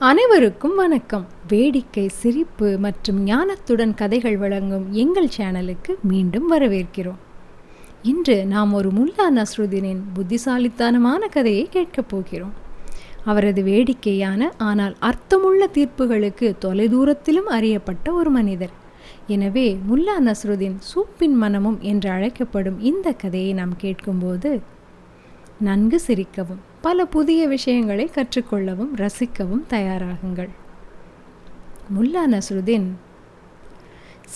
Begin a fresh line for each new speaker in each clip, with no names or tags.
அனைவருக்கும் வணக்கம். வேடிக்கை, சிரிப்பு மற்றும் ஞானத்துடன் கதைகள் வழங்கும் எங்கள் சேனலுக்கு மீண்டும் வரவேற்கிறோம். இன்று நாம் ஒரு முல்லா நஸ்ருதீனின் புத்திசாலித்தனமான கதையை கேட்கப் போகிறோம். அவரது வேடிக்கையான ஆனால் அர்த்தமுள்ள தீர்ப்புகளுக்கு தொலைதூரத்திலும் அறியப்பட்ட ஒரு மனிதர். எனவே முல்லா நஸ்ருதீன் சூப்பின் மனமும் என்று அழைக்கப்படும் இந்த கதையை நாம் கேட்கும்போது நன்கு சிரிக்கவும் பல புதிய விஷயங்களை கற்றுக்கொள்ளவும் ரசிக்கவும் தயாராகுங்கள். முல்லா நஸ்ருதீன்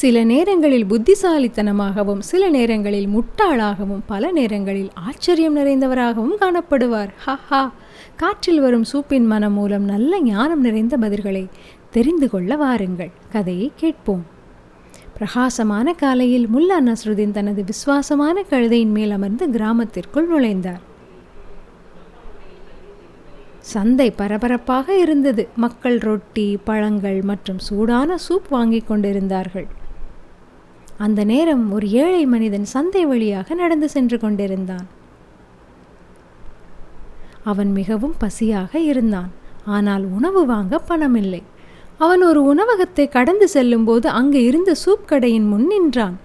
சில நேரங்களில் புத்திசாலித்தனமாகவும் சில நேரங்களில் முட்டாளாகவும் பல நேரங்களில் ஆச்சரியம் நிறைந்தவராகவும் காணப்படுவார். ஹஹா! காற்றில் வரும் சூப்பின் மனம் மூலம் நல்ல ஞானம் நிறைந்த பதில்களை தெரிந்து கொள்ள வாருங்கள். கதையை கேட்போம். பிரகாசமான காலையில் முல்லா நஸ்ருதீன் தனது விசுவாசமான கழுதையின் மேல் அமர்ந்து கிராமத்திற்குள் நுழைந்தார். சந்தை பரபரப்பாக இருந்தது. மக்கள் ரொட்டி, பழங்கள் மற்றும் சூடான சூப் வாங்கி கொண்டிருந்தார்கள். அந்த நேரம் ஒரு ஏழை மனிதன் சந்தை வழியாக நடந்து சென்று கொண்டிருந்தான். அவன் மிகவும் பசியாக இருந்தான். ஆனால் உணவு வாங்க பணமில்லை. அவன் ஒரு உணவகத்தை கடந்து செல்லும் போது அங்கு இருந்த சூப் கடையின் முன் நின்றான்.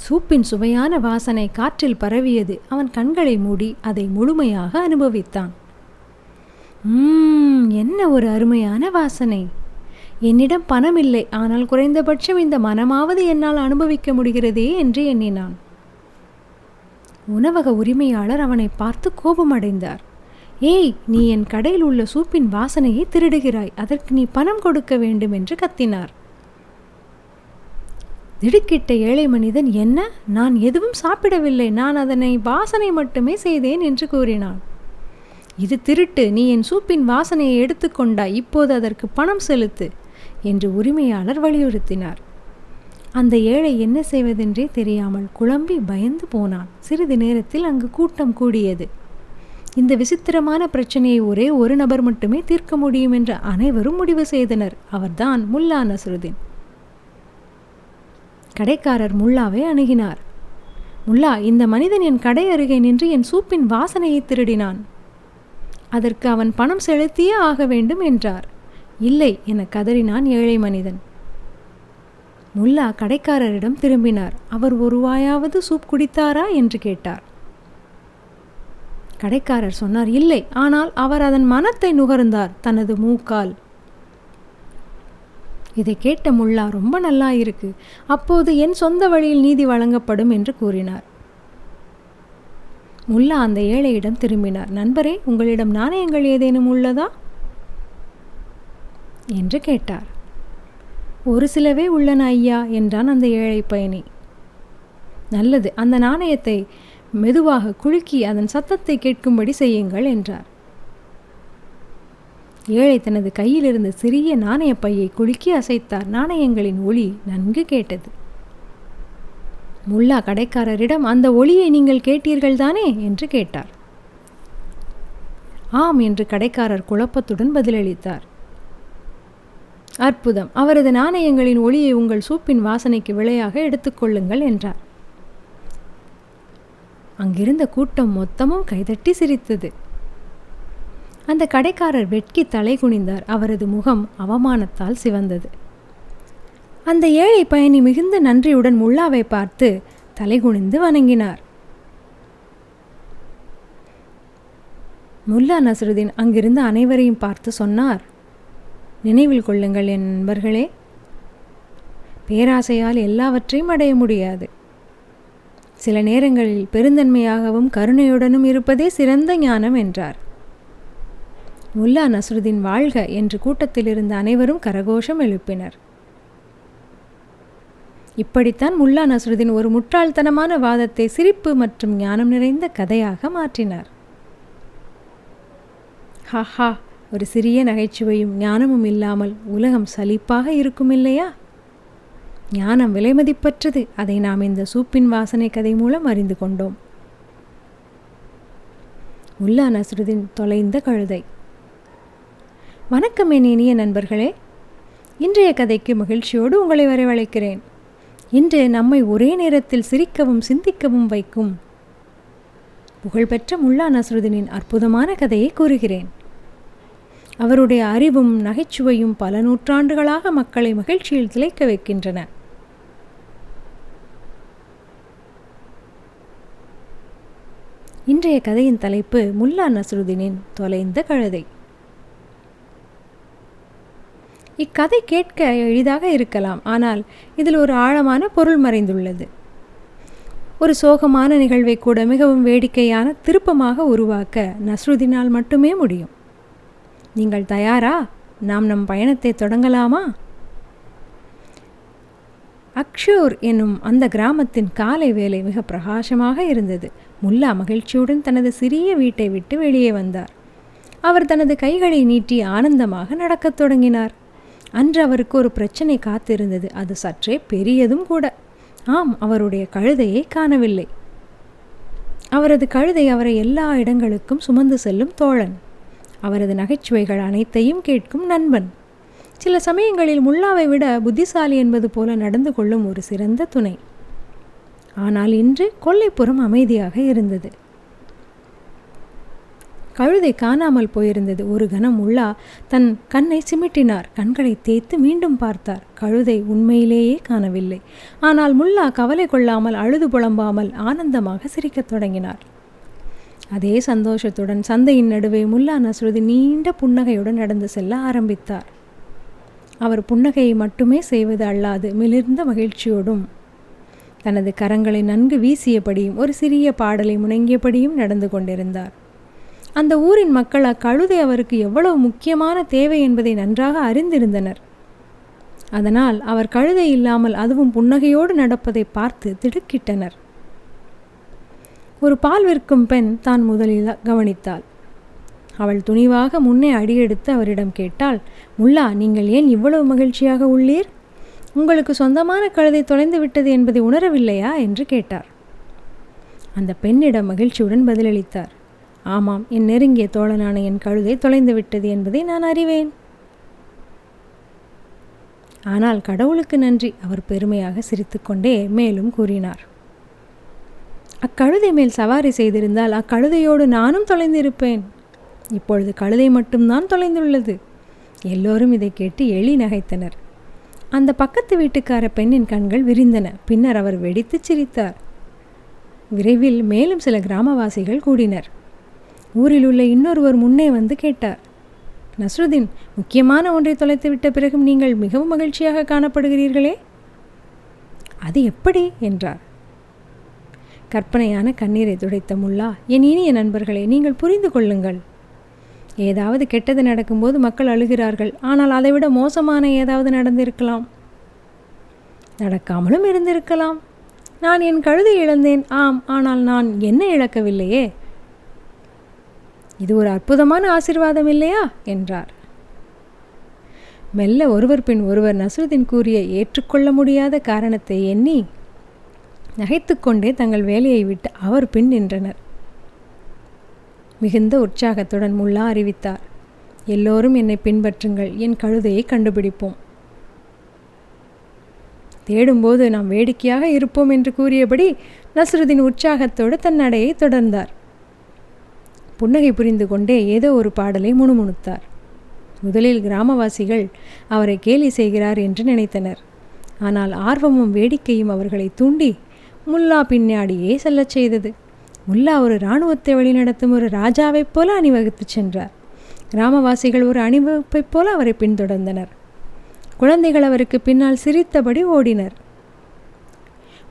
சூப்பின் சுவையான வாசனை காற்றில் பரவியது. அவன் கண்களை மூடி அதை முழுமையாக அனுபவித்தான். என்ன ஒரு அருமையான வாசனை! என்னிடம் பணம் இல்லை, ஆனால் குறைந்தபட்சம் இந்த மனமாவது என்னால் அனுபவிக்க முடிகிறதே என்று எண்ணினான். உணவக உரிமையாளர் அவனை பார்த்து கோபமடைந்தார். ஏய், நீ என் கடையில் உள்ள சூப்பின் வாசனையை திருடுகிறாய், அதற்கு நீ பணம் கொடுக்க வேண்டும் என்று கத்தினார். திடுக்கிட்ட ஏழை மனிதன், என்ன, நான் எதுவும் சாப்பிடவில்லை, நான் அதனை வாசனை மட்டுமே செய்தேன் என்று கூறினான். இது திருட்டு, நீ என் சூப்பின் வாசனையை எடுத்துக்கொண்டாய், இப்போது அதற்கு பணம் செலுத்து என்று உரிமையாளர் வலியுறுத்தினார். அந்த ஏழை என்ன செய்வதென்றே தெரியாமல் குழம்பி பயந்து போனான். சிறிது நேரத்தில் அங்கு கூட்டம் கூடியது. இந்த விசித்திரமான பிரச்சனையை ஒரே ஒரு நபர் மட்டுமே தீர்க்க முடியும் என்று அனைவரும் முடிவு செய்தனர். அவர்தான் முல்லா நஸ்ருதீன். கடைக்காரர் முல்லாவை அணுகினார். முல்லா, இந்த மனிதன் என் கடை அருகே நின்று என் சூப்பின் வாசனையை திருடினான். அதற்கு அவன் பணம் செலுத்தியே ஆக வேண்டும் என்றார். இல்லை என கதறினான் ஏழை மனிதன். முல்லா கடைக்காரரிடம் திரும்பினார். அவர் ஒரு வாயாவது சூப் குடித்தாரா என்று கேட்டார். கடைக்காரர் சொன்னார், இல்லை, ஆனால் அவர் அதன் மனத்தை நுகர்ந்தார் தனது மூக்கால். இதை கேட்ட முல்லா, ரொம்ப நல்லா இருக்கு, அப்போது என் சொந்த வழியில் நீதி வழங்கப்படும் என்று கூறினார். முல்லா அந்த ஏழையிடம் திரும்பினார். நண்பரே, உங்களிடம் நாணயங்கள் ஏதேனும் உள்ளதா என்று கேட்டார். ஒரு சிலவே உள்ளன ஐயா என்றான் அந்த ஏழை பயணி. நல்லது, அந்த நாணயத்தை மெதுவாக குலுக்கி அதன் சத்தத்தை கேட்கும்படி செய்யுங்கள் என்றார். ஏழை தனது கையில் இருந்த சிறிய நாணய பையை குலுக்கி அசைத்தார். நாணயங்களின் ஒளி நன்கு கேட்டது. முல்லா கடைக்காரரிடம், அந்த ஒளியை நீங்கள் கேட்டீர்கள் தானே என்று கேட்டார். ஆம் என்று கடைக்காரர் குழப்பத்துடன் பதிலளித்தார். அற்புதம், அவரது நாணயங்களின் ஒளியை உங்கள் சூப்பின் வாசனைக்கு விலையாக எடுத்துக்கொள்ளுங்கள் என்றார். அங்கிருந்த கூட்டம் மொத்தமும் கைதட்டி சிரித்தது. அந்த கடைக்காரர் வெட்கி தலை குனிந்தார். அவரது முகம் அவமானத்தால் சிவந்தது. அந்த ஏழை பயணி மிகுந்த நன்றியுடன் முல்லாவை பார்த்து தலை குனிந்து வணங்கினார். முல்லா நஸ்ருதீன் அங்கிருந்த அனைவரையும் பார்த்து சொன்னார், நினைவில் கொள்ளுங்கள் என் நண்பர்களே, பேராசையால் எல்லாவற்றையும் அடைய முடியாது. சில நேரங்களில் பெருந்தன்மையாகவும் கருணையுடனும் இருப்பதே சிறந்த ஞானம் என்றார். முல்லா நஸ்ருதீன் வாழ்க என்று கூட்டத்தில் இருந்த அனைவரும் கரகோஷம் எழுப்பினர். இப்படித்தான் முல்லா நஸ்ருதீன் ஒரு முட்டாள்தனமான வாதத்தை சிரிப்பு மற்றும் ஞானம் நிறைந்த கதையாக மாற்றினார். ஹஹா! ஒரு சிறிய நகைச்சுவையும் ஞானமும் இல்லாமல் உலகம் சலிப்பாக இருக்கும் இல்லையா? ஞானம் விலைமதிப்பற்றது. அதை நாம் இந்த சூப்பின் வாசனை கதை மூலம் அறிந்து கொண்டோம். முல்லா நஸ்ருதீன் தொலைந்த கழுதை. வணக்கம் என் இனிய நண்பர்களே, இன்றைய கதைக்கு மகிழ்ச்சியோடு உங்களை வரவழைக்கிறேன். இன்று நம்மை ஒரே நேரத்தில் சிரிக்கவும் சிந்திக்கவும் வைக்கும் புகழ்பெற்ற முல்லா நஸ்ருதீனின் அற்புதமான கதையை கூறுகிறேன். அவருடைய அறிவும் நகைச்சுவையும் பல நூற்றாண்டுகளாக மக்களை மகிழ்ச்சியில் திளைக்க வைக்கின்றன. இன்றைய கதையின் தலைப்பு முல்லா நஸ்ருதீனின் தொலைந்த கழுதை. இக்கதை கேட்க எளிதாக இருக்கலாம், ஆனால் இதில் ஒரு ஆழமான பொருள் மறைந்துள்ளது. ஒரு சோகமான நிகழ்வை கூட மிகவும் வேடிக்கையான திருப்பமாக உருவாக்க நஸ்ருதீனால் மட்டுமே முடியும். நீங்கள் தயாரா? நாம் நம் பயணத்தை தொடங்கலாமா? அக்ஷூர் என்னும் அந்த கிராமத்தின் காலை வேலை மிக பிரகாசமாக இருந்தது. முல்லா மகிழ்ச்சியுடன் தனது சிறிய வீட்டை விட்டு வெளியே வந்தார். அவர் தனது கைகளை நீட்டி ஆனந்தமாக நடக்கத் தொடங்கினார். அன்று அவருக்கு ஒரு பிரச்சனை காத்திருந்தது. அது சற்றே பெரியதும் கூட. ஆம், அவருடைய கழுதையை காணவில்லை. அவரது கழுதை அவரை எல்லா இடங்களுக்கும் சுமந்து செல்லும் தோழன், அவரது நகைச்சுவைகள் அனைத்தையும் கேட்கும் நண்பன், சில சமயங்களில் முல்லாவை விட புத்திசாலி என்பது போல நடந்து கொள்ளும் ஒரு சிறந்த துணை. ஆனால் இன்று கொல்லைப்புறம் அமைதியாக இருந்தது. கழுதை காணாமல் போயிருந்தது. ஒரு கணம் முல்லா தன் கண்ணை சிமிட்டினார். கண்களை தேய்த்து மீண்டும் பார்த்தார். கழுதை உண்மையிலேயே காணவில்லை. ஆனால் முல்லா கவலை கொள்ளாமல், அழுது புலம்பாமல் ஆனந்தமாக சிரிக்கத் தொடங்கினார். அதே சந்தோஷத்துடன் சந்தையின் நடுவே முல்லா நஸ்ருதீன் நீண்ட புன்னகையுடன் நடந்து செல்ல ஆரம்பித்தார். அவர் புன்னகையை மட்டுமே செய்வது அல்லாது மிளிர்ந்த மகிழ்ச்சியோடும் தனது கரங்களை நன்கு வீசியபடியும் ஒரு சிறிய பாடலை முணங்கியபடியும் நடந்து கொண்டிருந்தார். அந்த ஊரின் மக்கள் அக்கழுதை அவருக்கு எவ்வளவு முக்கியமான தேவை என்பதை நன்றாக அறிந்திருந்தனர். அதனால் அவர் கழுதை இல்லாமல், அதுவும் புன்னகையோடு நடப்பதை பார்த்து திடுக்கிட்டனர். ஒரு பால் விற்கும் பெண் தான் முதலில் கவனித்தாள். அவள் துணிவாக முன்னே அடியெடுத்து அவரிடம் கேட்டாள், முல்லா, நீங்கள் ஏன் இவ்வளவு மகிழ்ச்சியாக உள்ளீர்? உங்களுக்கு சொந்தமான கழுதை தொலைந்து விட்டது என்பதை உணரவில்லையா என்று கேட்டார். அந்த பெண்ணிடம் மகிழ்ச்சியுடன் பதிலளித்தார், ஆமாம், என் நெருங்கிய தோழனான என் கழுதை தொலைந்து விட்டது என்பதை நான் அறிவேன். ஆனால் கடவுளுக்கு நன்றி, அவர் பெருமையாக சிரித்துக்கொண்டே மேலும் கூறினார், அக்கழுதை மேல் சவாரி செய்திருந்தால் அக்கழுதையோடு நானும் தொலைந்திருப்பேன். இப்பொழுது கழுதை மட்டும்தான் தொலைந்துள்ளது. எல்லோரும் இதை கேட்டு எள்ளி நகைத்தனர். அந்த பக்கத்து வீட்டுக்கார பெண்ணின் கண்கள் விரிந்தன. பின்னர் அவர் வெடித்து சிரித்தார். விரைவில் மேலும் சில கிராமவாசிகள் கூடினர். ஊரில் உள்ள இன்னொருவர் முன்னே வந்து கேட்டார், நஸ்ருதீன், முக்கியமான ஒன்றை தொலைத்து விட்ட பிறகும் நீங்கள் மிகவும் மகிழ்ச்சியாக காணப்படுகிறீர்களே, அது எப்படி என்றார். கற்பனையான கண்ணீரை துடைத்த முல்லா, என் இனிய நண்பர்களே, நீங்கள் புரிந்து கொள்ளுங்கள். ஏதாவது கெட்டது நடக்கும்போது மக்கள் அழுகிறார்கள். ஆனால் அதைவிட மோசமான ஏதாவது நடந்திருக்கலாம், நடக்காமலும் இருந்திருக்கலாம். நான் என் கழுதை இழந்தேன், ஆம், ஆனால் நான் என்ன இழக்கவில்லையே. இது ஒரு அற்புதமான ஆசீர்வாதம் இல்லையா என்றார். மெல்ல ஒருவர் பின் ஒருவர் நஸ்ருதீன் கூறிய ஏற்றுக்கொள்ள முடியாத காரணத்தை எண்ணி நகைத்துக்கொண்டே தங்கள் வேலையை விட்டு அவர் பின் நின்றனர். மிகுந்த உற்சாகத்துடன் முல்லா அறிவித்தார், எல்லோரும் என்னை பின்பற்றுங்கள், என் கழுதையை கண்டுபிடிப்போம். தேடும்போது நாம் வேடிக்கையாக இருப்போம் என்று கூறியபடி நஸ்ருதீன் உற்சாகத்தோடு தன் நடையை தொடர்ந்தார். புன்னகை புரிந்து கொண்டே ஏதோ ஒரு பாடலை முணுமுணுத்தார். முதலில் கிராமவாசிகள் அவரை கேலி செய்கிறார் என்று நினைத்தனர். ஆனால் ஆர்வமும் வேடிக்கையும் அவர்களை தூண்டி முல்லா பின்னாடியே செல்லச் செய்தது. முல்லா ஒரு இராணுவத்தை வழிநடத்தும் ஒரு ராஜாவைப் போல அணிவகுத்து சென்றார். கிராமவாசிகள் ஒரு அணிவகுப்பைப் போல அவரை பின்தொடர்ந்தனர். குழந்தைகள் அவருக்கு பின்னால் சிரித்தபடி ஓடினர்.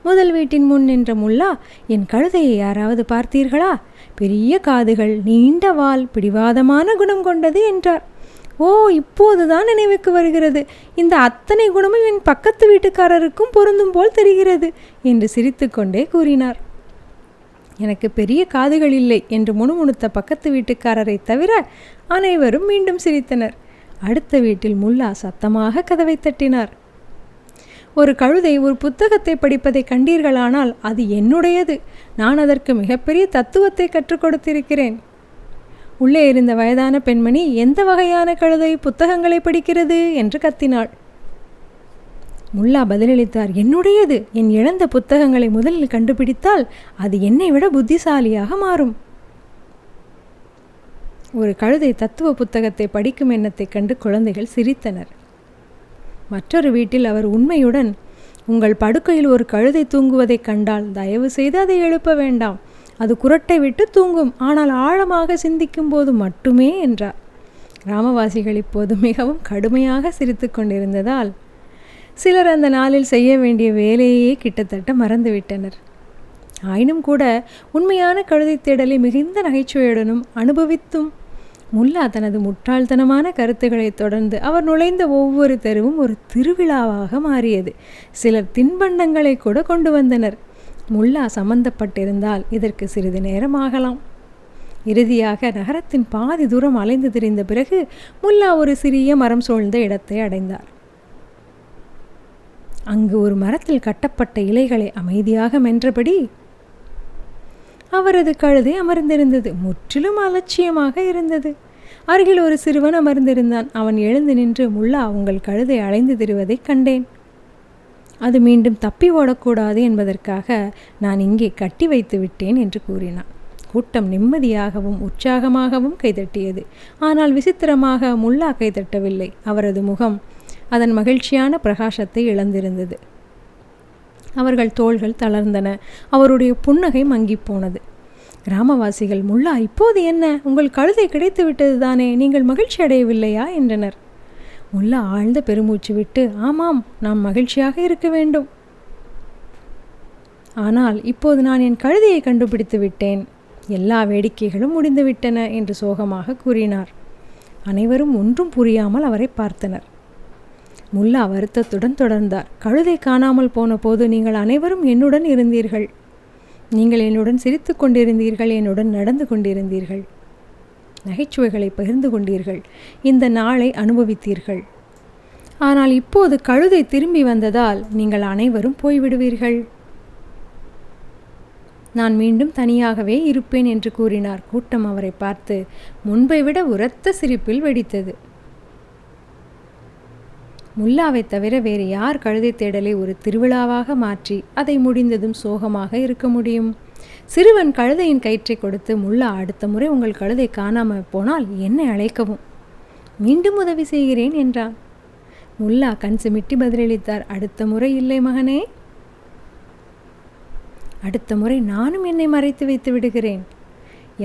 முதல் வீட்டின் முன் நின்ற முல்லா, என் கழுதையை யாராவது பார்த்தீர்களா? பெரிய காதுகள், நீண்ட வால், பிடிவாதமான குணம் கொண்டது என்றார். ஓ, இப்போதுதான் நினைவுக்கு வருகிறது. இந்த அத்தனை குணமும் என் பக்கத்து வீட்டுக்காரருக்கும் பொருந்தும் போல் தெரிகிறது என்று சிரித்துக்கொண்டே கூறினார். எனக்கு பெரிய காதுகள் இல்லை என்று முணுமுணுத்த பக்கத்து வீட்டுக்காரரை தவிர அனைவரும் மீண்டும் சிரித்தனர். அடுத்த வீட்டில் முல்லா சத்தமாக கதவை தட்டினார். ஒரு கழுதை ஒரு புத்தகத்தை படிப்பதை கண்டீர்களானால் அது என்னுடையது. நான் அதற்கு மிகப்பெரிய தத்துவத்தை கற்றுக் கொடுத்திருக்கிறேன். உள்ளே இருந்த வயதான பெண்மணி, எந்த வகையான கழுதை புத்தகங்களை படிக்கிறது என்று கத்தினாள். முல்லா பதிலளித்தார், என்னுடையது. என் இழந்த புத்தகங்களை முதலில் கண்டுபிடித்தால் அது என்னை விட புத்திசாலியாக மாறும். ஒரு கழுதை தத்துவ புத்தகத்தை படிக்கும் எண்ணத்தை கண்டு குழந்தைகள் சிரித்தனர். மற்றொரு வீட்டில் அவர் உண்மையுடன், உங்கள் படுக்கையில் ஒரு கழுதை தூங்குவதைக் கண்டால் தயவு செய்து அதை எழுப்ப வேண்டாம். அது குரட்டை விட்டு தூங்கும், ஆனால் ஆழமாக சிந்திக்கும் போது மட்டுமே என்றார். கிராமவாசிகள் இப்போது மிகவும் கடுமையாக சிரித்து கொண்டிருந்ததால் சிலர் அந்த நாளில் செய்ய வேண்டிய வேலையே கிட்டத்தட்ட மறந்துவிட்டனர். ஆயினும் கூட உண்மையான கழுதை தேடலை மிகுந்த நகைச்சுவையுடனும் அனுபவித்தும் முல்லா தனது முட்டாள்தனமான கருத்துக்களை தொடர்ந்து அவர் நுழைந்த ஒவ்வொரு தெருவும் ஒரு திருவிழாவாக மாறியது. சிலர் தின்பண்டங்களை கூட கொண்டு வந்தனர். முல்லா சம்பந்தப்பட்டிருந்தால் இதற்கு சிறிது நேரம் ஆகலாம். இறுதியாக நகரத்தின் பாதி தூரம் அலைந்து திரிந்த பிறகு முல்லா ஒரு சிறிய மரம் சூழ்ந்த இடத்தை அடைந்தார். அங்கு ஒரு மரத்தில் கட்டப்பட்ட இலைகளை அமைதியாக மென்றபடி அவரது கழுதை அமர்ந்திருந்தது. முற்றிலும் அலட்சியமாக இருந்தது. அருகில் ஒரு சிறுவன் அமர்ந்திருந்தான். அவன் எழுந்து நின்று, முல்லா, உங்கள் கழுதை அலைந்து திரிவதைக் கண்டேன். அது மீண்டும் தப்பி ஓடக்கூடாது என்பதற்காக நான் இங்கே கட்டி வைத்து விட்டேன் என்று கூறினான். கூட்டம் நிம்மதியாகவும் உற்சாகமாகவும் கைதட்டியது. ஆனால் விசித்திரமாக முல்லா கைதட்டவில்லை. அவரது முகம் அதன் மகிழ்ச்சியான பிரகாசத்தை இழந்திருந்தது. அவர்கள் தோள்கள் தளர்ந்தன. அவருடைய புன்னகை மங்கிப்போனது. கிராமவாசிகள், முல்லா, இப்போது என்ன? உங்கள் கழுதை கிடைத்து விட்டது தானே, நீங்கள் மகிழ்ச்சி அடையவில்லையா என்றனர். முல்லா ஆழ்ந்த பெருமூச்சு விட்டு, ஆமாம், நாம் மகிழ்ச்சியாக இருக்க வேண்டும். ஆனால் இப்போது நான் என் கழுதையை கண்டுபிடித்து விட்டேன். எல்லா வேடிக்கைகளும் முடிந்துவிட்டன என்று சோகமாக கூறினார். அனைவரும் ஒன்றும் புரியாமல் அவரை பார்த்தனர். முல்லா வருத்தத்துடன் தொடர்ந்தார். கழுதை காணாமல் போன போது நீங்கள் அனைவரும் என்னுடன் இருந்தீர்கள். நீங்கள் என்னுடன் சிரித்து கொண்டிருந்தீர்கள், என்னுடன் நடந்து கொண்டிருந்தீர்கள், நகைச்சுவைகளை பகிர்ந்து கொண்டீர்கள், இந்த நாளை அனுபவித்தீர்கள். ஆனால் இப்போது கழுதை திரும்பி வந்ததால் நீங்கள் அனைவரும் போய்விடுவீர்கள். நான் மீண்டும் தனியாகவே இருப்பேன் என்று கூறினார். கூட்டம் அவரை பார்த்து முன்பை விட உரத்த சிரிப்பில் வெடித்தது. முல்லாவை தவிர வேறு யார் கழுதை தேடலை ஒரு திருவிழாவாக மாற்றி அதை முடிந்ததும் சோகமாக இருக்க முடியும்? சிறுவன் கழுதையின் கயிற்றை கொடுத்து, முல்லா, அடுத்த முறை உங்கள் கழுதை காணாமல் போனால் என்னை அழைக்கவும், மீண்டும் உதவி செய்கிறேன் என்றான். முல்லா கண் சிமிட்டி பதிலளித்தார், அடுத்த முறை இல்லை மகனே, அடுத்த முறை நானும் என்னை மறைத்து வைத்து விடுகிறேன்.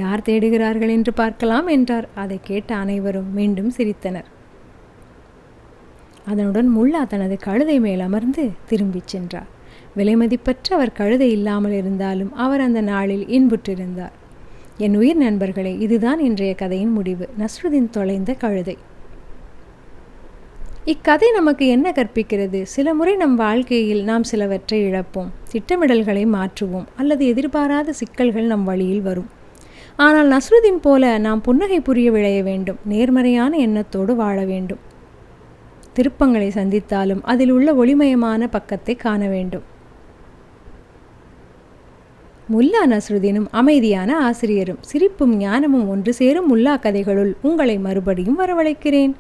யார் தேடுகிறார்கள் என்று பார்க்கலாம் என்றார். அதை கேட்ட அனைவரும் மீண்டும் சிரித்தனர். அதனுடன் முல்லா தனது கழுதை மேல் அமர்ந்து திரும்பிச் சென்றார். விலைமதிப்பற்ற அவர் கழுதை இல்லாமல் இருந்தாலும் அவர் அந்த நாளில் இன்புற்றிருந்தார். என் உயிர் நண்பர்களே, இதுதான் இன்றைய கதையின் முடிவு. நஸ்ருதீன் தொலைந்த கழுதை. இக்கதை நமக்கு என்ன கற்பிக்கிறது? சில முறை நம் வாழ்க்கையில் நாம் சிலவற்றை இழப்போம், திட்டமிடல்களை மாற்றுவோம், அல்லது எதிர்பாராத சிக்கல்கள் நம் வழியில் வரும். ஆனால் நஸ்ருதீன் போல நாம் புன்னகை புரிய விளைய வேண்டும், நேர்மறையான எண்ணத்தோடு வாழ வேண்டும். திருப்பங்களை சந்தித்தாலும் அதில் உள்ள ஒளிமயமான பக்கத்தை காண வேண்டும். முல்லா நஸ்ருதீனும் அமைதியான ஆசிரியரும் சிரிப்பும் ஞானமும் ஒன்று சேரும் முல்லா கதைகளுள் உங்களை மறுபடியும் வரவழைக்கிறேன்.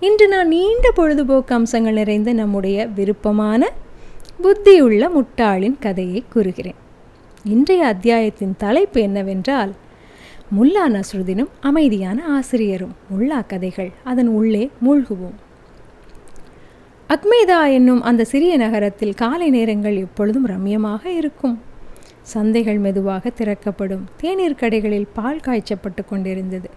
இன்று நான் நீண்ட பொழுதுபோக்கு அம்சங்கள் நிறைந்த நம்முடைய விருப்பமான புத்தியுள்ள முட்டாளின் கதையை கூறுகிறேன். இன்றைய அத்தியாயத்தின் தலைப்பு என்னவென்றால், முல்லா நஸ்ருதீனும் அமைதியான ஆசிரியரும். முல்லா கதைகள், அதன் உள்ளே மூழ்குவோம். அக்மேதா என்னும் அந்த சிறிய நகரத்தில் காலை நேரங்கள் எப்பொழுதும் ரம்யமாக இருக்கும். சந்தைகள் மெதுவாக திறக்கப்படும். தேநீர் கடைகளில் பால் காய்ச்சப்பட்டு கொண்டிருந்தது.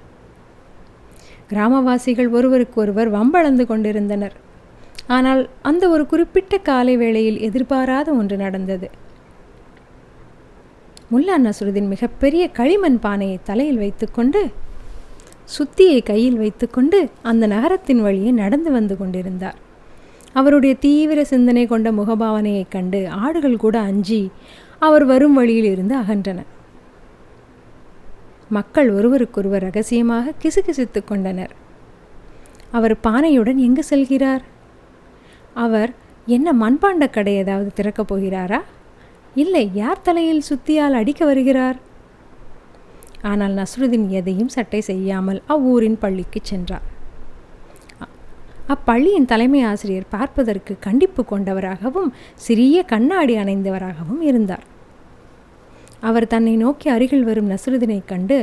கிராமவாசிகள் ஒருவருக்கு ஒருவர் வம்பளந்து கொண்டிருந்தனர். ஆனால் அந்த ஒரு குறிப்பிட்ட காலை வேளையில் எதிர்பாராத ஒன்று நடந்தது. முல்லா நஸ்ருதீன் மிகப்பெரிய களிமண் பானையை தலையில் வைத்துக்கொண்டு, சுத்தியை கையில் வைத்துக்கொண்டு அந்த நகரத்தின் வழியே நடந்து வந்து கொண்டிருந்தார். அவருடைய தீவிர சிந்தனை கொண்ட முகபாவனையை கண்டு ஆடுகள் கூட அஞ்சி அவர் வரும் வழியில் இருந்து அகன்றன. மக்கள் ஒருவருக்கொருவர் ரகசியமாக கிசுகிசுத்து கொண்டனர். அவர் பானையுடன் எங்கு செல்கிறார்? அவர் என்ன மண்பாண்ட கடை ஏதாவது திறக்கப் போகிறாரா? இல்லை, யார் தலையில் சுத்தியால் அடிக்க வருகிறார்? ஆனால் நஸ்ருதீன் எதையும் சட்டை செய்யாமல் அவ்வூரின் பள்ளிக்கு சென்றார். அப்பள்ளியின் தலைமை ஆசிரியர் பார்ப்பதற்கு கண்டிப்பு கொண்டவராகவும் சிறிய கண்ணாடி அணிந்தவராகவும் இருந்தார். அவர் தன்னை நோக்கி அருகில் வரும் நஸ்ருதீனை கண்டு,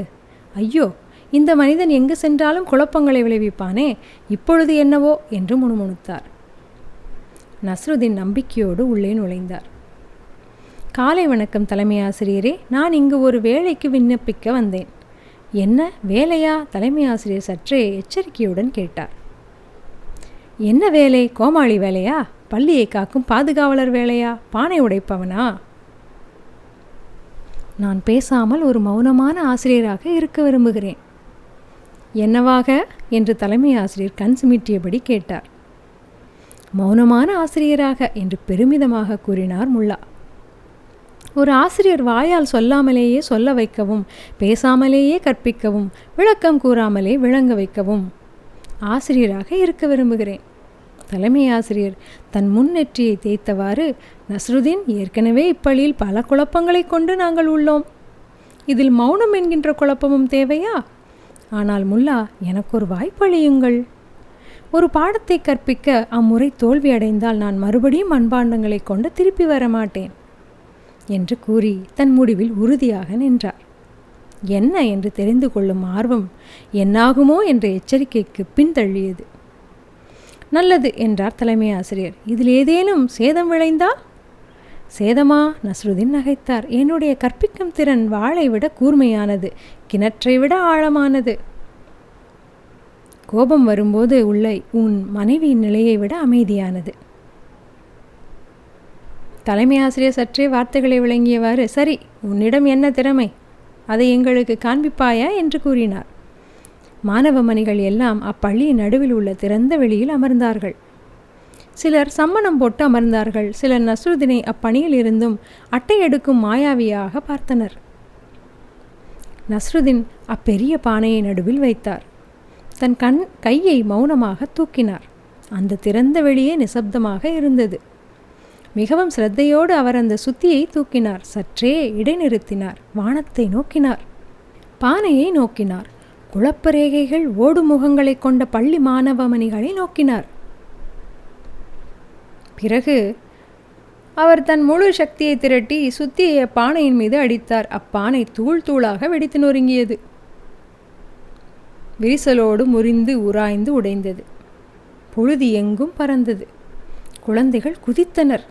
ஐயோ, இந்த மனிதன் எங்கு சென்றாலும் குழப்பங்களை விளைவிப்பானே, இப்பொழுது என்னவோ என்று முணுமுணுத்தார். நஸ்ருதீன் நம்பிக்கையோடு உள்ளே நுழைந்தார். காலை வணக்கம் தலைமை ஆசிரியரே, நான் இங்கு ஒரு வேலைக்கு விண்ணப்பிக்க வந்தேன். என்ன வேலையா? தலைமை ஆசிரியர் சற்றே எச்சரிக்கையுடன் கேட்டார். என்ன வேலை? கோமாளி வேலையா? பள்ளியை காக்கும் பாதுகாவலர் வேலையா? பானை உடைப்பவனா? நான் பேசாமல் ஒரு மௌனமான ஆசிரியராக இருக்க விரும்புகிறேன். என்னவாக என்று தலைமை ஆசிரியர் கண் சிமிட்டியபடி கேட்டார். மௌனமான ஆசிரியராக என்று பெருமிதமாக கூறினார் முல்லா. ஒரு ஆசிரியர் வாயால் சொல்லாமலேயே சொல்ல வைக்கவும், பேசாமலேயே கற்பிக்கவும், விளக்கம் கூறாமலே விளங்க வைக்கவும் ஆசிரியராக இருக்க விரும்புகிறேன். தலைமை ஆசிரியர் தன் முன்னெற்றியை தேய்த்தவாறு, நஸ்ருதீன், ஏற்கனவே இப்பள்ளியில் பல குழப்பங்களை கொண்டு நாங்கள் உள்ளோம். இதில் மௌனம் என்கின்ற குழப்பமும் தேவையா? ஆனால் முல்லா, எனக்கு ஒரு வாய்ப்பளியுங்கள். ஒரு பாடத்தை கற்பிக்க அம்முறை தோல்வியடைந்தால் நான் மறுபடியும் மண்பாண்டங்களை கொண்டு திருப்பி வர மாட்டேன் என்று கூறி தன் முடிவில் உறுதியாக நின்றார். என்ன என்று தெரிந்து கொள்ளும் ஆர்வம் என்னாகுமோ என்ற எச்சரிக்கைக்கு பின்தள்ளியது. நல்லது என்றார் தலைமை ஆசிரியர். இதில் ஏதேனும் சேதம் விளைந்தால்? சேதமா? நஸ்ருதீன் நகைத்தார். என்னுடைய கற்பிக்கும் திறன் வாளை விட கூர்மையானது, கிணற்றை விட ஆழமானது. கோபம் வரும்போது உள்ள உன் மனைவியின் நிலையை விட அமைதியானது. தலைமை ஆசிரியர் சற்றே வார்த்தைகளை விளங்கியவாறு, சரி, உன்னிடம் என்ன திறமை, அதை எங்களுக்கு காண்பிப்பாயா என்று கூறினார். மாணவ மணிகள் எல்லாம் அப்பள்ளியின் நடுவில் உள்ள திறந்த வெளியில் அமர்ந்தார்கள். சிலர் சம்மணம் போட்டு அமர்ந்தார்கள். சிலர் நஸ்ருதீனை அப்பணியில் இருந்தும் அட்டை எடுக்கும் மாயாவியாக பார்த்தனர். நஸ்ருதீன் அப்பெரிய பானையை நடுவில் வைத்தார். தன் கையை மௌனமாக தூக்கினார். அந்த திறந்த வெளியே நிசப்தமாக இருந்தது. மிகவும் சிரத்தையோடு அவர் அந்த சுத்தியை தூக்கினார். சற்றே இடைநிறுத்தினார். வானத்தை நோக்கினார். பானையை நோக்கினார். குழப்ப ரேகைகள் ஓடும் முகங்களை கொண்ட பள்ளி மாணவமணிகளை நோக்கினார். பிறகு அவர் தன் முழு சக்தியை திரட்டி சுத்தியை பானையின் மீது அடித்தார். அப்பானை தூள் தூளாக வெடித்து நொறுங்கியது. விரிசலோடு முறிந்து உராய்ந்து உடைந்தது. புழுதி எங்கும் பறந்தது. குழந்தைகள் குதித்தனர்.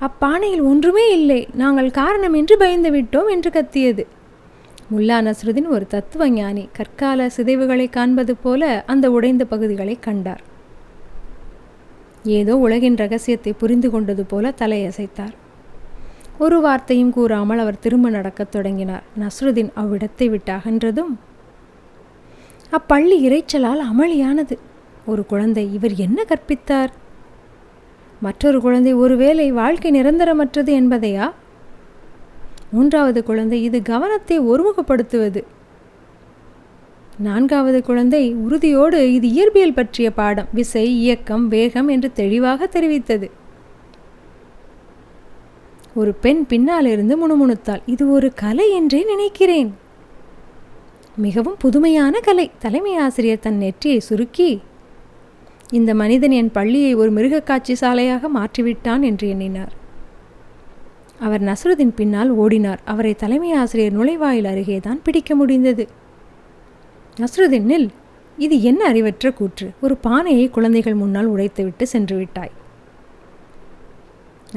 அப்பானையில் ஒன்றுமே இல்லை, நாங்கள் காரணமின்றி பயந்து விட்டோம் என்று கத்தியது. முல்லா நஸ்ருதீன் ஒரு தத்துவ ஞானி. கற்கால சிதைவுகளை காண்பது போல அந்த உடைந்த பகுதிகளை கண்டார். ஏதோ உலகின் ரகசியத்தை புரிந்து கொண்டது போல தலையசைத்தார். ஒரு வார்த்தையும் கூறாமல் அவர் திரும்ப நடக்கத் தொடங்கினார். நஸ்ருதீன் அவ்விடத்தை விட்டு அகன்றதும் அப்பள்ளி இரைச்சலால் அமளியானது. ஒரு குழந்தை, இவர் என்ன கற்பித்தார்? மற்றொரு குழந்தை, ஒருவேளை வாழ்க்கை நிரந்தரமற்றது என்பதையா? மூன்றாவது குழந்தை, இது கவனத்தை ஒருமுகப்படுத்துவது. நான்காவது குழந்தை உறுதியோடு, இது இயற்பியல் பற்றிய பாடம், விசை, இயக்கம், வேகம் என்று தெளிவாக தெரிவித்தது. ஒரு பெண் பின்னாலிருந்து முணுமுணுத்தாள், இது ஒரு கலை என்றே நினைக்கிறேன். மிகவும் புதுமையான கலை. தலைமை ஆசிரியர் தன் நெற்றியை சுருக்கி, இந்த மனிதன் என் பள்ளியை ஒரு மிருகக்காட்சி சாலையாக மாற்றிவிட்டான் என்று எண்ணினார். அவர் நஸ்ருதீன் பின்னால் ஓடினார். அவரை தலைமை ஆசிரியர் நுழைவாயில் அருகேதான் பிடிக்க முடிந்தது. நஸ்ருதீன், நில், இது என்ன அறிவற்ற கூற்று? ஒரு பானையை குழந்தைகள் முன்னால் உடைத்துவிட்டு சென்று விட்டாய்.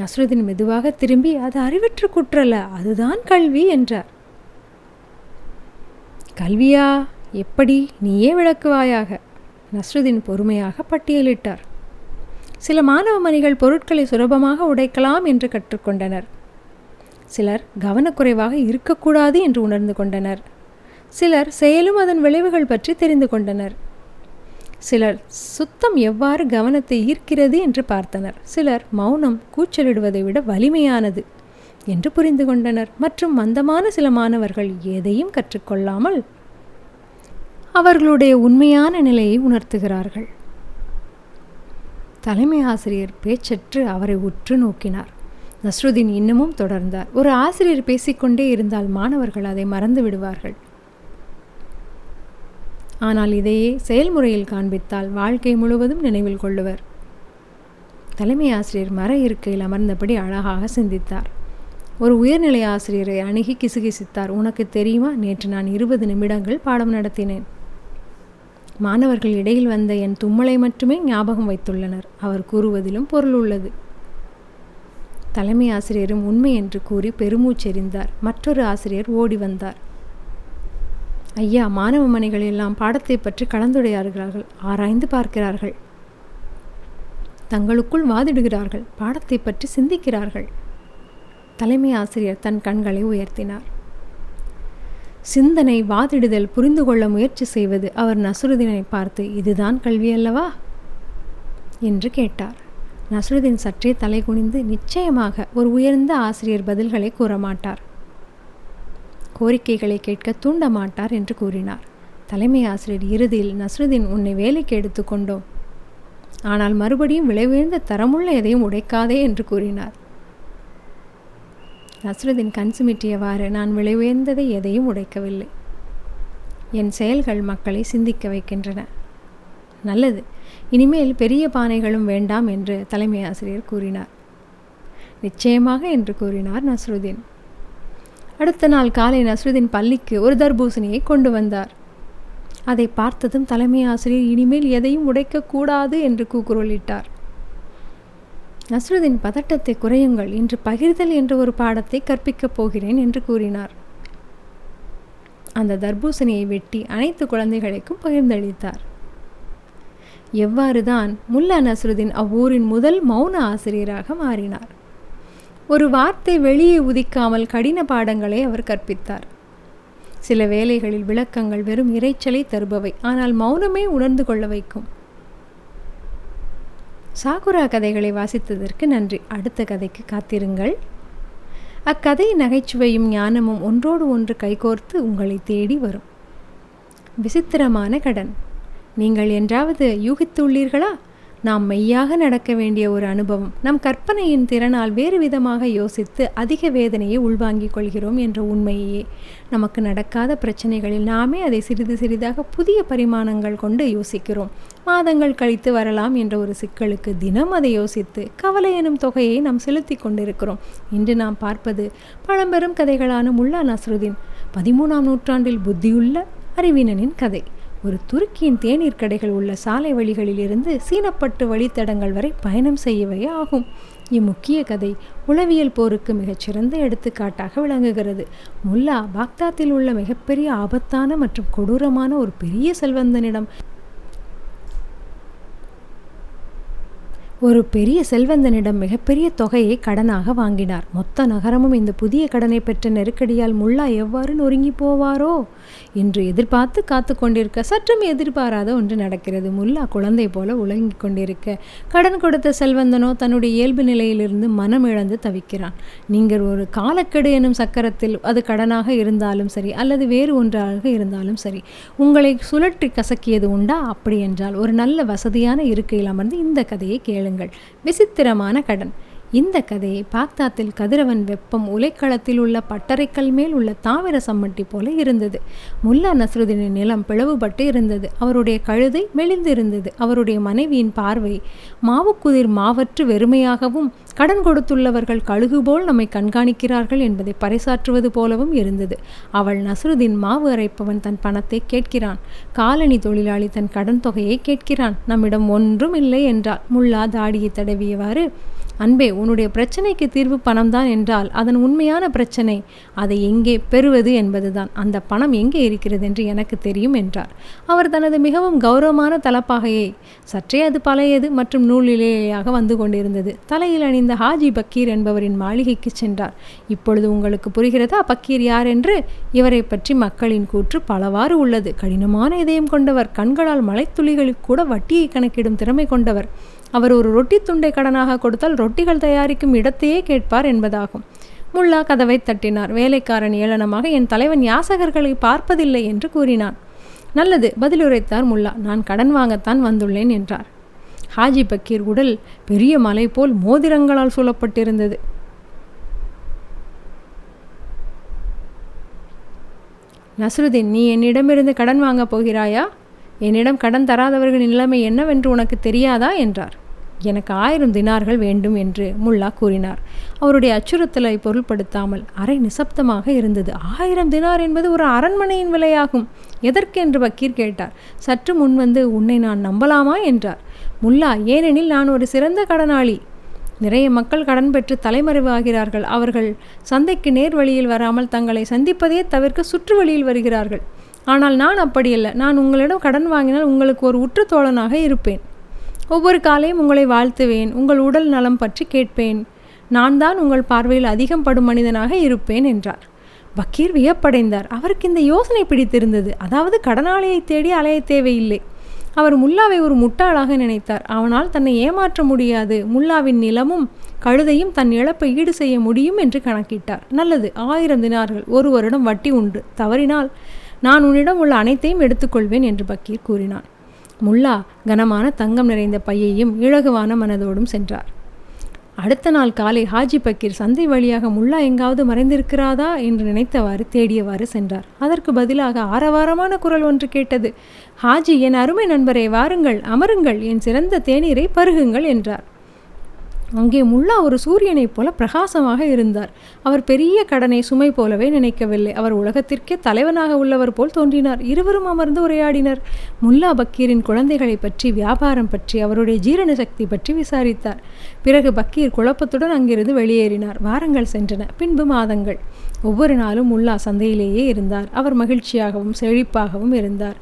நஸ்ருதீன் மெதுவாக திரும்பி, அது அறிவற்ற கூற்றல்ல, அதுதான் கல்வி என்றார். கல்வியா? எப்படி? நீயே விளக்குவாயாக. நஸ்ருதீன் பொறுமையாக பட்டியலிட்டார். சில மாணவ மணிகள் பொருட்களை சுலபமாக உடைக்கலாம் என்று கற்றுக்கொண்டனர். சிலர் கவனக்குறைவாக இருக்கக்கூடாது என்று உணர்ந்து கொண்டனர். சிலர் செயலும் அதன் விளைவுகள் பற்றி தெரிந்து கொண்டனர். சிலர் சுத்தம் எவ்வாறு கவனத்தை ஈர்க்கிறது என்று பார்த்தனர். சிலர் மௌனம் கூச்சலிடுவதை விட வலிமையானது என்று புரிந்து கொண்டனர். மற்றும் மந்தமான சில மாணவர்கள் எதையும் கற்றுக்கொள்ளாமல் அவர்களுடைய உண்மையான நிலையை உணர்த்துகிறார்கள். தலைமை ஆசிரியர் பேச்சற்று அவரை உற்று நோக்கினார். நஸ்ருதீன் இன்னமும் தொடர்ந்தார். ஒரு ஆசிரியர் பேசிக்கொண்டே இருந்தால் மாணவர்கள் அதை மறந்து விடுவார்கள். ஆனால் இதையே செயல்முறையில் காண்பித்தால் வாழ்க்கை முழுவதும் நினைவில் கொள்ளுவர். தலைமை ஆசிரியர் மர இருக்கையில் அமர்ந்தபடி அழகாக சிந்தித்தார். ஒரு உயர்நிலை ஆசிரியரை அணுகி கிசுகிசித்தார். உனக்கு தெரியுமா, நேற்று நான் 20 நிமிடங்கள் பாடம் நடத்தினேன். மாணவர்கள் இடையில் வந்த என் தும்மலை மட்டுமே ஞாபகம் வைத்துள்ளனர். அவர் கூறுவதிலும் பொருள் உள்ளது. தலைமை ஆசிரியரும் உண்மை என்று கூறி பெருமூச்செறிந்தார். மற்றொரு ஆசிரியர் ஓடி வந்தார். ஐயா, மாணவ மணிகள் எல்லாம் பாடத்தை பற்றி கலந்துரையாடுகிறார்கள், ஆராய்ந்து பார்க்கிறார்கள், தங்களுக்குள் வாதிடுகிறார்கள், பாடத்தை பற்றி சிந்திக்கிறார்கள். தலைமை ஆசிரியர் தன் கண்களை உயர்த்தினார். சிந்தனை, வாதிடுதல், புரிந்து கொள்ள முயற்சி செய்வது. அவர் நஸ்ருதீனை பார்த்து, இதுதான் கல்வி அல்லவா என்று கேட்டார். நஸ்ருதீன் சற்றே தலை குனிந்து, நிச்சயமாக ஒரு உயர்ந்த ஆசிரியர் பதில்களை கூற மாட்டார், கோரிக்கைகளை கேட்க தூண்ட மாட்டார் என்று கூறினார். தலைமை ஆசிரியர் இறுதியில், நஸ்ருதீன், உன்னை வேலைக்கு எடுத்துக்கொண்டோம், ஆனால் மறுபடியும் விளைவுயர்ந்த தரமுள்ள எதையும் உடைக்காதே என்று கூறினார். நஸ்ருதீன் கண் சிமிட்டியவாறு, நான் விளைவுயர்ந்ததை எதையும் உடைக்கவில்லை, என் செயல்கள் மக்களை சிந்திக்க வைக்கின்றன. நல்லது, இனிமேல் பெரிய பானைகளும் வேண்டாம் என்று தலைமை ஆசிரியர் கூறினார். நிச்சயமாக என்று கூறினார் நஸ்ருதீன். அடுத்த நாள் காலை நஸ்ருதீன் பள்ளிக்கு ஒரு தர்பூசணியை கொண்டு வந்தார். அதை பார்த்ததும் தலைமை ஆசிரியர் இனிமேல் எதையும் உடைக்கக்கூடாது என்று கூக்குரலிட்டார். நஸ்ருதீன் பதட்டத்தை குறையுங்கள், இன்று பகிர்தல் என்ற ஒரு பாடத்தை கற்பிக்கப் போகிறேன் என்று கூறினார். அந்த தர்பூசணியை வெட்டி அனைத்து குழந்தைகளுக்கும் பகிர்ந்தளித்தார். எவ்வாறுதான் முல்லா நஸ்ருதீன் அவ்வூரின் முதல் மௌன ஆசிரியராக மாறினார். ஒரு வார்த்தை வெளியே உதிக்காமல் கடின பாடங்களை அவர் கற்பித்தார். சில வேளைகளில் விளக்கங்கள் வெறும் இரைச்சலை தருபவை, ஆனால் மௌனமே உணர்ந்து கொள்ள வைக்கும். சாகுரா கதைகளை வாசித்ததற்கு நன்றி. அடுத்த கதைக்கு காத்திருங்கள். அக்கதையின் நகைச்சுவையும் ஞானமும் ஒன்றோடு ஒன்று கைகோர்த்து உங்களை தேடி வரும். விசித்திரமான கடன். நீங்கள் என்றாவது யூகித்துள்ளீர்களா? நாம் மெய்யாக நடக்க வேண்டிய ஒரு அனுபவம். நம் கற்பனையின் திறனால் வேறு விதமாக யோசித்து அதிக வேதனையை உள்வாங்கிக் கொள்கிறோம் என்ற உண்மையே. நமக்கு நடக்காத பிரச்சனைகளில் நாமே அதை சிறிது சிறிதாக புதிய பரிமாணங்கள் கொண்டு யோசிக்கிறோம். மாதங்கள் கழித்து வரலாம் என்ற ஒரு சிக்கலுக்கு தினம் அதை யோசித்து கவலை எனும் தொகையை நாம் செலுத்தி கொண்டிருக்கிறோம். இன்று நாம் பார்ப்பது பழம்பெரும் கதைகளான முல்லா நஸ்ருதீன் 13ஆம் நூற்றாண்டில் புத்தியுள்ள அறிவீனனின் கதை. ஒரு துருக்கியின் தேநீர் கடைகள் உள்ள சாலை வழிகளில் இருந்து சீனப்பட்டு வழித்தடங்கள் வரை பயணம் செய்யவே ஆகும். இம்முக்கிய கதை உளவியல் போருக்கு மிகச்சிறந்த எடுத்துக்காட்டாக விளங்குகிறது. முல்லா பாக்தாத்தில் உள்ள மிகப்பெரிய ஆபத்தான மற்றும் கொடூரமான ஒரு பெரிய செல்வந்தனிடம் மிகப்பெரிய தொகையை கடனாக வாங்கினார். மொத்த நகரமும் இந்த புதிய கடனை பெற்ற நெருக்கடியால் முல்லா எவ்வாறு நொறுங்கி போவாரோ என்று எதிர்பார்த்து காத்து கொண்டிருக்க சற்றும் எதிர்பாராத ஒன்று நடக்கிறது. முல்லா குழந்தை போல உலங்கிக் கொண்டிருக்க கடன் கொடுத்த செல்வந்தனோ தன்னுடைய இயல்பு நிலையிலிருந்து மனம் இழந்து தவிக்கிறான். நீங்கள் ஒரு காலக்கெடு எனும் சக்கரத்தில், அது கடனாக இருந்தாலும் சரி அல்லது வேறு ஒன்றாக இருந்தாலும் சரி, உங்களை சுழற்றி கசக்கியது உண்டா? அப்படி என்றால் ஒரு நல்ல வசதியான இருக்கையில் அமர்ந்து இந்த கதையை கேளுங்கள். விசித்திரமான கடன். இந்த கதையை பாக்தாத்தில் கதிரவன் வெப்பம் உலைக்களத்தில் உள்ள பட்டறைக்கல் மேல் உள்ள தாமிர சம்மட்டி போல இருந்தது. முல்லா நஸ்ருதீனின் நிலம் பிளவுபட்டு இருந்தது. அவருடைய கழுதை மெலிந்து இருந்தது. அவருடைய மனைவியின் பார்வை மாவுக்குதிர் மாவற்று வெறுமையாகவும், கடன் கொடுத்துள்ளவர்கள் கழுகு போல் நம்மை கண்காணிக்கிறார்கள் என்பதை பறைசாற்றுவது போலவும் இருந்தது. அவள், நஸ்ருதீன் மாவு அரைப்பவன் தன் பணத்தை கேட்கிறான், காலணி தொழிலாளி தன் கடன் தொகையை கேட்கிறான், நம்மிடம் ஒன்றும் இல்லை என்றாள். முல்லா தாடியை தடவியவாறு, அன்பே, உன்னுடைய பிரச்சனைக்கு தீர்வு பணம்தான் என்றால் அதன் உண்மையான பிரச்சனை அதை எங்கே பெறுவது என்பதுதான். அந்த பணம் எங்கே இருக்கிறது என்று எனக்கு தெரியும் என்றார். அவர் தனது மிகவும் கௌரவமான தலப்பாகையை, சற்றே அது பழையது மற்றும் நூலிலேயாக வந்து கொண்டிருந்தது, தலையில் அணிந்த ஹாஜி பக்கீர் என்பவரின் மாளிகைக்கு சென்றார். இப்பொழுது உங்களுக்கு புரிகிறதா பக்கீர் யார் என்று? இவரை பற்றி மக்களின் கூற்று பலவாறு உள்ளது. கடினமான இதயம் கொண்டவர், கண்களால் மலைத்துளிகளுக்கு கூட வட்டியை கணக்கிடும் திறமை கொண்டவர். அவர் ஒரு ரொட்டி துண்டை கடனாக கொடுத்தால் ரொட்டிகள் தயாரிக்கும் இடத்தையே கேட்பார் என்பதாகும். முல்லா கதவை தட்டினார். வேலைக்காரன் ஏளனமாக, என் தலைவன் யாசகர்களை பார்ப்பதில்லை என்று கூறினான். நல்லது, பதிலுரைத்தார் முல்லா. நான் கடன் வாங்கத்தான் வந்துள்ளேன் என்றார். ஹாஜி பக்கீர் உடல் பெரிய மலை போல் மோதிரங்களால் சூழப்பட்டிருந்தது. நஸ்ருதீன், நீ என்னிடமிருந்து கடன் வாங்கப் போகிறாயா? என்னிடம் கடன் தராதவர்களின் நிலைமை என்னவென்று உனக்கு தெரியாதா என்றார். எனக்கு 1000 தினார்கள் வேண்டும் என்று முல்லா கூறினார். அவருடைய அச்சுறுத்தலை பொருள்படுத்தாமல் அறை நிசப்தமாக இருந்தது. 1000 தினார் என்பது ஒரு அரண்மனையின் விலையாகும். எதற்கு என்று பக்கீர் கேட்டார். சற்று முன்வந்து உன்னை நான் நம்பலாமா என்றார். முல்லா, ஏனெனில் நான் ஒரு சிறந்த கடனாளி. நிறைய மக்கள் கடன் பெற்று தலைமறைவாகிறார்கள். அவர்கள் சந்தைக்கு நேர் வழியில் வராமல் தங்களை சந்திப்பதே தவிர்க்க சுற்று வழியில் வருகிறார்கள். ஆனால் நான் அப்படியல்ல. நான் உங்களிடம் கடன் வாங்கினால் உங்களுக்கு ஒரு உற்ற தோழனாக இருப்பேன். ஒவ்வொரு காலையும் உங்களை வாழ்த்துவேன். உங்கள் உடல் நலம் பற்றி கேட்பேன். நான் தான் உங்கள் பார்வையில் அதிகம் படும் மனிதனாக இருப்பேன் என்றார். பக்கீர் வியப்படைந்தார். அவருக்கு இந்த யோசனை பிடித்திருந்தது. அதாவது கடனாளியை தேடி அலைய தேவையில்லை. அவர் முல்லாவை ஒரு முட்டாளாக நினைத்தார். அவனால் தன்னை ஏமாற்ற முடியாது. முல்லாவின் நிலமும் கழுதையும் தன் இழப்பை ஈடு செய்ய முடியும் என்று கணக்கிட்டார். நல்லது, 1000 தினார்கள். ஒரு வருடம் வட்டி உண்டு. தவறினால் நான் உன்னிடம் உள்ள அனைத்தையும் எடுத்துக்கொள்வேன் என்று பக்கீர் கூறினான். முல்லா கனமான தங்கம் நிறைந்த பையையும் இலகுவான மனதோடும் சென்றார். அடுத்த நாள் காலை ஹாஜி பக்கீர் சந்தை வழியாக முல்லா எங்காவது மறைந்திருக்கிறாதா என்று நினைத்தவாறு தேடியவாறு சென்றார். அதற்கு பதிலாக ஆரவாரமான குரல் ஒன்று கேட்டது. ஹாஜி, என் அருமை நண்பரே, வாருங்கள், அமருங்கள், என் சிறந்த தேநீரை பருகுங்கள் என்றார். அங்கே முல்லா ஒரு சூரியனைப் போல பிரகாசமாக இருந்தார். அவர் பெரிய கடனை சுமை போலவே நினைக்கவில்லை. அவர் உலகத்திற்கே தலைவனாக உள்ளவர் போல் தோன்றினார். இருவரும் அமர்ந்து உரையாடினர். முல்லா பக்கீரின் குழந்தைகளை பற்றி, வியாபாரம் பற்றி, அவருடைய ஜீரண சக்தி பற்றி விசாரித்தார். பிறகு பக்கீர் குழப்பத்துடன் அங்கிருந்து வெளியேறினார். வாரங்கள் சென்றன. பின்பு மாதங்கள். ஒவ்வொரு நாளும் முல்லா சந்தையிலேயே இருந்தார். அவர் மகிழ்ச்சியாகவும் செழிப்பாகவும் இருந்தார்.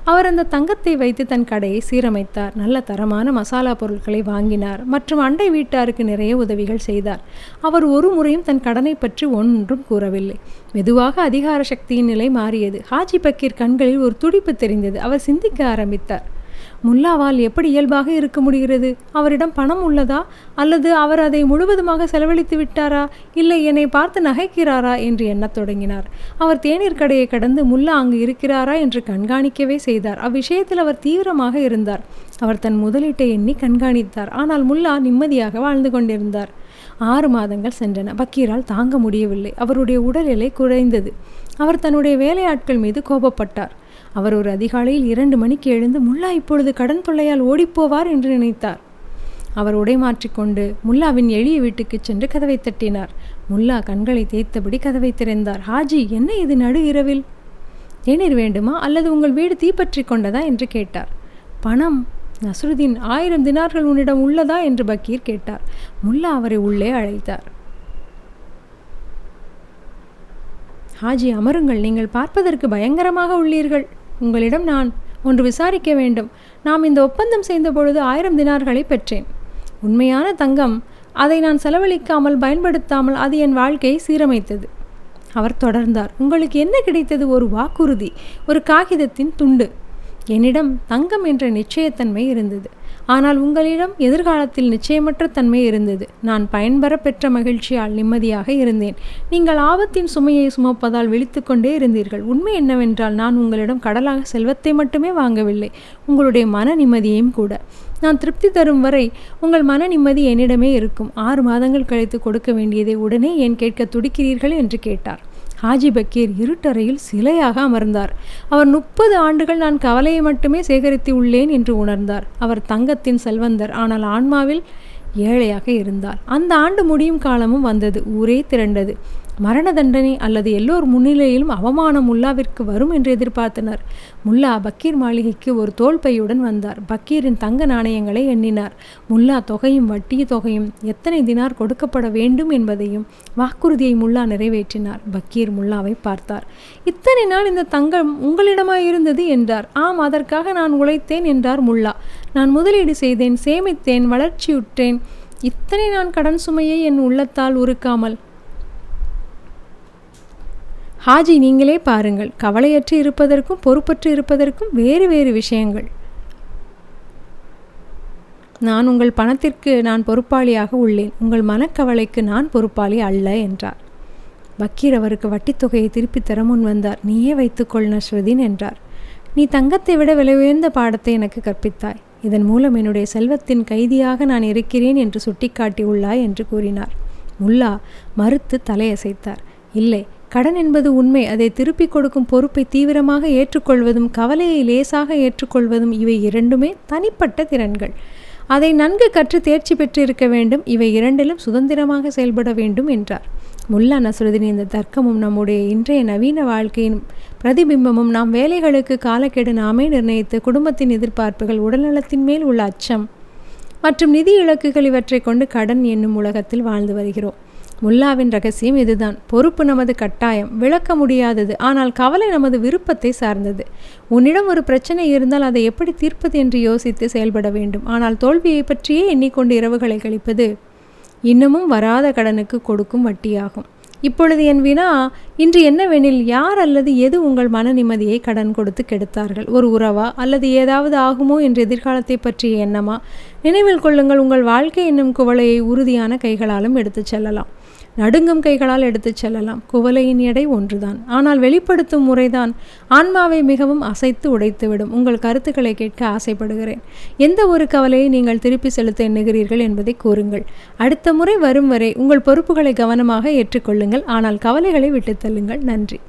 அவர் அந்த தங்கத்தை வைத்து தன் கடையை சீரமைத்தார். நல்ல தரமான மசாலா பொருட்களை வாங்கினார் மற்றும் அண்டை வீட்டாருக்கு நிறைய உதவிகள் செய்தார். அவர் ஒரு முறையும் தன் கடனை பற்றி ஒன்றும் கூறவில்லை. மெதுவாக அதிகார சக்தியின் நிலை மாறியது. ஹாஜி பக்கீர் கண்களில் ஒரு துடிப்பு தெரிந்தது. அவர் சிந்திக்க ஆரம்பித்தார். முல்லாவால் எப்படி இயல்பாக இருக்க முடிகிறது? அவரிடம் பணம் உள்ளதா? அல்லது அவர் அதை முழுவதுமாக செலவழித்து விட்டாரா? இல்லை என்னை பார்த்து நகைக்கிறாரா என்று எண்ணத் தொடங்கினார். அவர் தேநீர் கடையை கடந்து முல்லா அங்கு இருக்கிறாரா என்று கண்காணிக்கவே செய்தார். அவ்விஷயத்தில் அவர் தீவிரமாக இருந்தார். அவர் தன் முதலீட்டை எண்ணி கண்காணித்தார். ஆனால் முல்லா நிம்மதியாக வாழ்ந்து கொண்டிருந்தார். 6 மாதங்கள் சென்றன. பக்கீரால் தாங்க முடியவில்லை. அவருடைய உடல் எடை குறைந்தது. அவர் தன்னுடைய வேலையாட்கள் மீது கோபப்பட்டார். அவர் ஒரு அதிகாலையில் 2 மணிக்கு எழுந்து முல்லா இப்பொழுது கடன் தொல்லையால் ஓடிப்போவார் என்று நினைத்தார். அவர் உடை மாற்றிக்கொண்டு முல்லாவின் எளிய வீட்டுக்கு சென்று கதவை தட்டினார். முல்லா கண்களை தேய்த்தபடி கதவை திறந்தார். ஹாஜி, என்ன இது நடு இரவில்? தேநீர் வேண்டுமா அல்லது உங்கள் வீடு தீப்பற்றி கொண்டதா என்று கேட்டார். பணம், நஸ்ருதீன், 1000 தினார்கள் உன்னிடம் உள்ளதா என்று பக்கீர் கேட்டார். முல்லா அவரை உள்ளே அழைத்தார். ஹாஜி, அமருங்கள். நீங்கள் பார்ப்பதற்கு பயங்கரமாக உள்ளீர்கள். உங்களிடம் நான் ஒன்று விசாரிக்க வேண்டும். நாம் இந்த ஒப்பந்தம் செய்த பொழுது 1000 தினார்களை பெற்றேன். உண்மையான தங்கம். அதை நான் செலவழிக்காமல் பயன்படுத்தாமல் அது என் வாழ்க்கையை சீரமைத்தது. அவர் தொடர்ந்தார். உங்களுக்கு என்ன கிடைத்தது? ஒரு வாக்குறுதி, ஒரு காகிதத்தின் துண்டு. என்னிடம் தங்கம் என்ற நிச்சயத்தன்மை இருந்தது. ஆனால் உங்களிடம் எதிர்காலத்தில் நிச்சயமற்ற தன்மை இருந்தது. நான் பயன்பெற பெற்ற மகிழ்ச்சியால் நிம்மதியாக இருந்தேன். நீங்கள் ஆபத்தின் சுமையை சுமப்பதால் விழித்து கொண்டே இருந்தீர்கள். உண்மை என்னவென்றால் நான் உங்களிடம் கடலாக செல்வத்தை மட்டுமே வாங்கவில்லை, உங்களுடைய மன நிம்மதியையும் கூட. நான் திருப்தி தரும் வரை உங்கள் மன நிம்மதி என்னிடமே இருக்கும். 6 மாதங்கள் கழித்து கொடுக்க வேண்டியதை உடனே ஏன் கேட்க துடிக்கிறீர்கள் என்று கேட்டார். ஹாஜி பக்கீர் இருட்டறையில் சிலையாக அமர்ந்தார். அவர் 30 ஆண்டுகள் நான் கவலையை மட்டுமே சேகரித்து உள்ளேன் என்று உணர்ந்தார். அவர் தங்கத்தின் செல்வந்தர், ஆனால் ஆன்மாவில் ஏழையாக இருந்தார். அந்த ஆண்டு முடியும் காலமும் வந்தது. ஊரே திரண்டது. மரண தண்டனை அல்லது எல்லோர் முன்னிலையிலும் அவமானம் முல்லாவிற்கு வரும் என்று எதிர்பார்த்தனர். முல்லா பக்கீர் மாளிகைக்கு ஒரு தோல் பையுடன் வந்தார். பக்கீரின் தங்க நாணயங்களை எண்ணினார். முல்லா தொகையும் வட்டி தொகையும் எத்தனை தினார் கொடுக்கப்பட வேண்டும் என்பதையும் வாக்குறுதியை முல்லா நிறைவேற்றினார். பக்கீர் முல்லாவை பார்த்தார். இத்தனை நாள் இந்த தங்கம் உங்களிடமாய் இருந்தது என்றார். ஆம், அதற்காக நான் உழைத்தேன் என்றார் முல்லா. நான் முதலீடு செய்தேன், சேமித்தேன், வளர்ச்சியுற்றேன். இத்தனை நான் கடன் சுமையை என் உள்ளத்தால் உருக்காமல். ஹாஜி, நீங்களே பாருங்கள். கவலையற்று இருப்பதற்கும் பொறுப்பற்று இருப்பதற்கும் வேறு வேறு விஷயங்கள். நான் உங்கள் பணத்திற்கு நான் பொறுப்பாளியாக உள்ளேன். உங்கள் மனக்கவலைக்கு நான் பொறுப்பாளி அல்ல என்றார். பக்கீர் அவருக்கு வட்டித்தொகையை திருப்பி தர முன் வந்தார். நீயே வைத்துக்கொள் நஸ்ருதீன் என்றார். நீ தங்கத்தை விட விலை உயர்ந்த பாடத்தை எனக்கு கற்பித்தாய். இதன் மூலம் என்னுடைய செல்வத்தின் கைதியாக நான் இருக்கிறேன் என்று சுட்டிக்காட்டி உள்ளாய் என்று கூறினார். முல்லா மறுத்து தலையசைத்தார். இல்லை, கடன் என்பது உண்மை. அதை திருப்பிக் கொடுக்கும் பொறுப்பை தீவிரமாக ஏற்றுக்கொள்வதும் கவலையை லேசாக ஏற்றுக்கொள்வதும் இவை இரண்டுமே தனிப்பட்ட திறன்கள். அதை நன்கு கற்று தேர்ச்சி பெற்றிருக்க வேண்டும். இவை இரண்டிலும் சுதந்திரமாக செயல்பட வேண்டும் என்றார். முல்லா நஸ்ருதீன் இந்த தர்க்கமும் நம்முடைய இன்றைய நவீன வாழ்க்கையின் பிரதிபிம்பமும் நாம் வேலைகளுக்கு காலக்கெடு நாமே நிர்ணயித்து குடும்பத்தின் எதிர்பார்ப்புகள், உடல்நலத்தின் மேல் உள்ள அச்சம் மற்றும் நிதி இலக்குகள் இவற்றை கொண்டு கடன் என்னும் உலகத்தில் வாழ்ந்து வருகிறோம். முல்லாவின் ரகசியம் இதுதான். பொறுப்பு நமது கட்டாயம், விளக்க முடியாதது. ஆனால் கவலை நமது விருப்பத்தை சார்ந்தது. உன்னிடம் ஒரு பிரச்சனை இருந்தால் அதை எப்படி தீர்ப்பது என்று யோசித்து செயல்பட வேண்டும். ஆனால் தோல்வியை பற்றியே எண்ணிக்கொண்டு இரவுகளை கழிப்பது இன்னமும் வராத கடனுக்கு கொடுக்கும் வட்டியாகும். இப்பொழுது என் வினா இன்று என்னவெனில், யார் அல்லது எது உங்கள் மன நிம்மதியை கடன் கொடுத்து கெடுத்தார்கள்? ஒரு உறவா, அல்லது ஏதாவது ஆகுமோ என்ற எதிர்காலத்தை பற்றிய எண்ணமா? நினைவில் கொள்ளுங்கள், உங்கள் வாழ்க்கை என்னும் குவளையை உறுதியான கைகளாலும் எடுத்துச் செல்லலாம், நடுங்கும் கைகளால் எடுத்துச் செல்லலாம். குவளையின் எடை ஒன்றுதான், ஆனால் வெளிப்படுத்தும் முறைதான் ஆன்மாவை மிகவும் அசைத்து உடைத்துவிடும். உங்கள் கருத்துக்களை கேட்க ஆசைப்படுகிறேன். எந்த ஒரு கவலையை நீங்கள் திருப்பி செலுத்த எண்ணுகிறீர்கள் என்பதை கூறுங்கள். அடுத்த முறை வரும் வரை உங்கள் பொறுப்புகளை கவனமாக ஏற்றுக்கொள்ளுங்கள். ஆனால் கவலைகளை விட்டுத் தள்ளுங்கள். நன்றி.